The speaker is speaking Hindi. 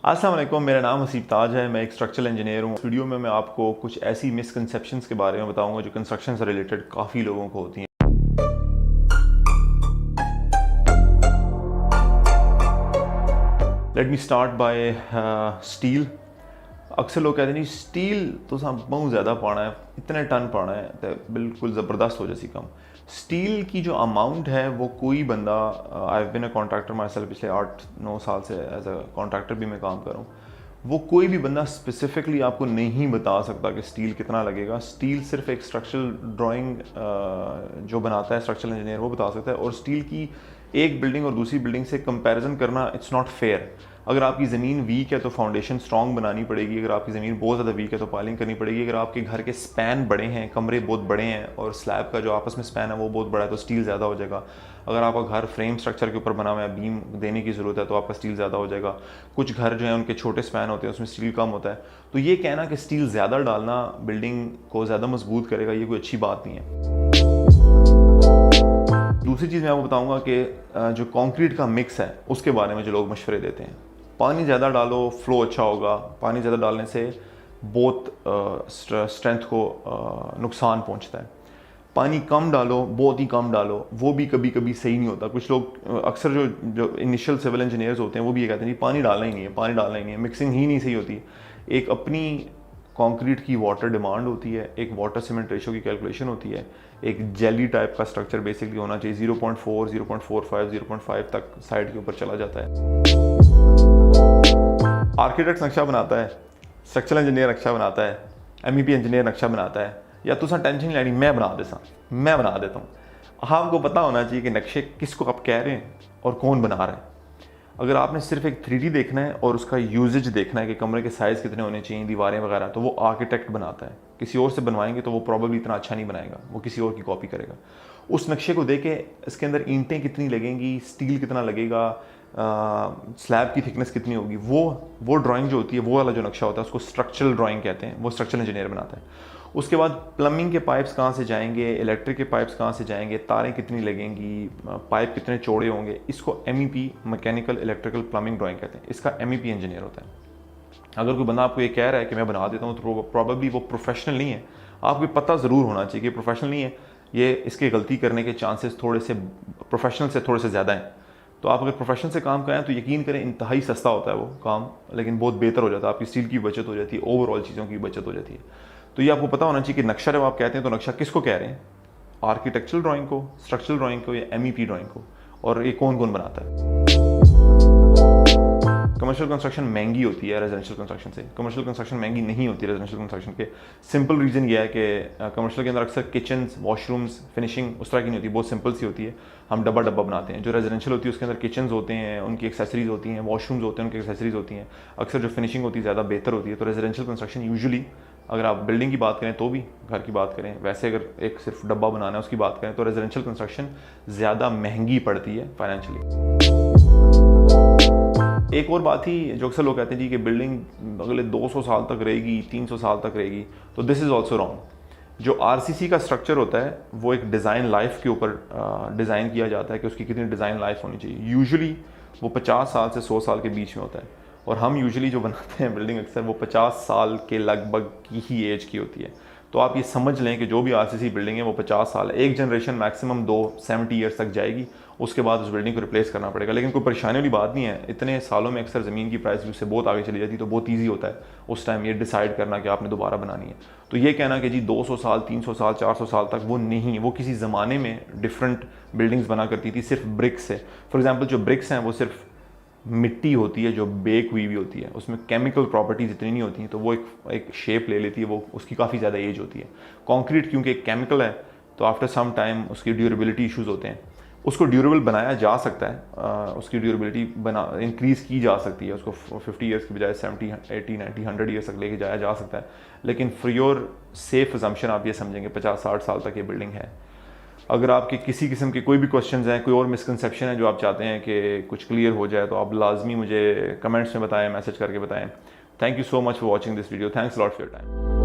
अस्सलाम वालेकुम, मेरा नाम हसीब ताज है। मैं एक स्ट्रक्चरल इंजीनियर हूँ। वीडियो में मैं आपको कुछ ऐसी मिसकंसेप्शंस के बारे में बताऊंगा जो कंस्ट्रक्शन से रिलेटेड काफ़ी लोगों को होती हैं। Let me start by steel. अक्सर लोग कहते हैं जी स्टील तो बहुत ज़्यादा पाना है, इतने टन पाना है तो बिल्कुल ज़बरदस्त हो जैसी कम। स्टील की जो अमाउंट है वो कोई बंदा, I have been a contractor myself, पिछले 8-9 साल से एज अ कॉन्ट्रैक्टर भी मैं काम कर रहा हूँ। वो कोई भी बंदा स्पेसिफिकली आपको नहीं बता सकता कि स्टील कितना लगेगा। स्टील सिर्फ एक स्ट्रक्चरल ड्राइंग जो बनाता है स्ट्रक्चरल इंजीनियर वो बता सकता है। और स्टील की एक बिल्डिंग और दूसरी बिल्डिंग से कंपैरिजन करना इट्स नॉट फेयर। अगर आपकी ज़मीन वीक है तो फाउंडेशन स्ट्रॉन्ग बनानी पड़ेगी। अगर आपकी ज़मीन बहुत ज़्यादा वीक है तो पाइलिंग करनी पड़ेगी। अगर आपके घर के स्पैन बड़े हैं, कमरे बहुत बड़े हैं और स्लैब का जो आपस में स्पैन है वो बहुत बड़ा है तो स्टील ज़्यादा हो जाएगा। अगर आपका घर फ्रेम स्ट्रक्चर के ऊपर बना हुआ है, बीम देने की ज़रूरत है तो आपका स्टील ज़्यादा हो जाएगा। कुछ घर जो है उनके छोटे स्पैन होते हैं उसमें स्टील कम होता है। तो ये कहना कि स्टील ज़्यादा डालना बिल्डिंग को ज़्यादा मजबूत करेगा, ये कोई अच्छी बात नहीं है। दूसरी चीज़ मैं आपको बताऊंगा कि जो कंक्रीट का मिक्स है उसके बारे में जो लोग मशवरे देते हैं। पानी ज़्यादा डालो, फ्लो अच्छा होगा। पानी ज़्यादा डालने से बहुत स्ट्रेंथ को नुकसान पहुंचता है। पानी कम डालो, बहुत ही कम डालो, वो भी कभी कभी सही नहीं होता। कुछ लोग अक्सर जो इनिशियल सिविल इंजीनियर्स होते हैं वो भी ये कहते हैं जी पानी डालना ही नहीं है, पानी डालना ही नहीं है, मिक्सिंग ही नहीं सही होती। एक अपनी कंक्रीट की वाटर डिमांड होती है, एक वाटर सीमेंट रेशो की कैलकुलेशन होती है, एक जेली टाइप का स्ट्रक्चर बेसिकली होना चाहिए। 0.4, 0.45, 0.5 तक साइड के ऊपर चला जाता है। आर्किटेक्ट नक्शा बनाता है, स्ट्रक्चरल इंजीनियर नक्शा बनाता है, MEP इंजीनियर नक्शा बनाता है, या तुसा टेंशन नहीं लैनी, मैं बना देता हूँ। आपको पता होना चाहिए कि नक्शे किसको आप कह रहे हैं और कौन बना रहा है। अगर आपने सिर्फ एक 3D देखना है और उसका यूजेज देखना है कि कमरे के साइज़ कितने होने चाहिए, दीवारें वगैरह, तो वो आर्किटेक्ट बनाता है। किसी और से बनवाएंगे तो वो प्रॉब्लली इतना अच्छा नहीं बनाएगा, वो किसी और की कॉपी करेगा। उस नक्शे को देख के इसके अंदर ईंटें कितनी लगेंगी, स्टील कितना लगेगा, स्लैब की थिकनेस कितनी होगी, वो ड्राइंग जो होती है, वो वाला जो नक्शा होता है उसको स्ट्रक्चरल ड्राइंग कहते हैं। वो स्ट्रक्चरल इंजीनियर बनाता है। उसके बाद प्लम्बिंग के पाइप्स कहाँ से जाएंगे, इलेक्ट्रिक के पाइप्स कहाँ से जाएंगे, तारें कितनी लगेंगी, पाइप कितने चौड़े होंगे, इसको MEP mechanical electrical plumbing drawing कहते हैं। इसका MEP इंजीनियर होता है। अगर कोई बंदा आपको ये कह रहा है कि मैं बना देता हूँ तो प्रॉबेबली वो प्रोफेशनल नहीं है। आपको पता ज़रूर होना चाहिए कि प्रोफेशनल नहीं है, ये इसके गलती करने के चांसेस थोड़े से प्रोफेशनल से थोड़े से ज़्यादा हैं। तो आप अगर प्रोफेशनल से काम करें तो यकीन करें इंतहाई सस्ता होता है वो काम, लेकिन बहुत बेहतर हो जाता है। आपकी स्टील की बचत हो जाती है, ओवरऑल चीज़ों की बचत हो जाती है। तो ये आपको पता होना चाहिए कि नक्शा जब आप कहते हैं तो नक्शा किसको कह रहे हैं, आर्किटेक्चरल ड्राइंग को, स्ट्रक्चरल ड्राइंग को, या MEP ड्राइंग को, और ये कौन कौन बनाता है। कमर्शियल कंस्ट्रक्शन महंगी होती है रेजिडेंशियल कंस्ट्रक्शन से। कमर्शियल कंस्ट्रक्शन महंगी नहीं होती रेजिडेंशियल कंस्ट्रक्शन के। सिंपल रीज़न ये है कि कमर्शियल के अंदर अक्सर किचन्स, वॉशरूम्स, फिनिशिंग उस तरह की नहीं होती, बहुत सिंपल सी होती है। हम डब्बा बनाते हैं। जो रेजिडेंशियल होती है उसके अंदर किचन्स होते हैं, उनकी एक्सेसरीज होती हैं, वॉशरूम्स होते हैं, उनकी एक्सेसरीज होती हैं। अक्सर जो फिनिशिंग होती है ज़्यादा बेहतर होती है। तो रेजिडेंशियल कंस्ट्रक्शन यूजुअली, अगर आप बिल्डिंग की बात करें तो भी, घर की बात करें, वैसे अगर एक सिर्फ डब्बा बनाना है उसकी बात करें तो रेजिडेंशियल कंस्ट्रक्शन ज़्यादा महंगी पड़ती है फाइनेंशियली। एक और बात ही जो अक्सर लोग कहते हैं जी कि बिल्डिंग अगले 200 साल तक रहेगी, 300 साल तक रहेगी, तो दिस इज़ ऑल्सो रॉन्ग। जो RCC का स्ट्रक्चर होता है वो एक डिज़ाइन लाइफ के ऊपर डिज़ाइन किया जाता है कि उसकी कितनी डिज़ाइन लाइफ होनी चाहिए। यूजुअली वो 50 साल से 100 साल के बीच में होता है, और हम यूजुअली जो बनाते हैं बिल्डिंग अक्सर वो 50 साल के लगभग की ही एज की होती है। तो आप ये समझ लें कि जो भी RCC बिल्डिंग है वो 50 साल, एक जनरेशन मैक्सिमम 70 ईयर्स तक जाएगी, उसके बाद उस बिल्डिंग को रिप्लेस करना पड़ेगा। लेकिन कोई परेशानी वाली बात नहीं है। इतने सालों में अक्सर ज़मीन की प्राइस उससे बहुत आगे चली जाती है, तो बहुत ईजी होता है उस टाइम ये डिसाइड करना कि आपने दोबारा बनानी है। तो ये कहना कि जी 200 साल, 300 साल, 400 साल तक, वो नहीं। वो किसी ज़माने में डिफरेंट बिल्डिंग्स बना करती थी सिर्फ ब्रिक्स से। फॉर एग्जाम्पल जो ब्रिक्स हैं वो सिर्फ मिट्टी होती है जो बेक हुई भी होती है, उसमें केमिकल प्रॉपर्टीज इतनी नहीं होती हैं, तो वो एक शेप ले लेती है, वो उसकी काफ़ी ज़्यादा एज होती है। कंक्रीट क्योंकि एक केमिकल है तो आफ्टर सम टाइम उसकी ड्यूरेबिलिटी इश्यूज़ होते हैं। उसको ड्यूरेबल बनाया जा सकता है, उसकी ड्यूरेबिलिटी इंक्रीज़ की जा सकती है, उसको 50 ईयर्स की बजाय 70, 80, 90, 100 ईयर्स तक लेके जाया जा सकता है। लेकिन फॉर योर सेफ अजम्पशन आप ये समझेंगे 50-60 साल तक ये बिल्डिंग है। अगर आपके किसी किस्म के कोई भी क्वेश्चंस हैं, कोई और मिसकंसेप्शन है जो आप चाहते हैं कि कुछ क्लियर हो जाए, तो आप लाजमी मुझे कमेंट्स में बताएं, मैसेज करके बताएं। Thank you so much for watching this video. Thanks lot for your time.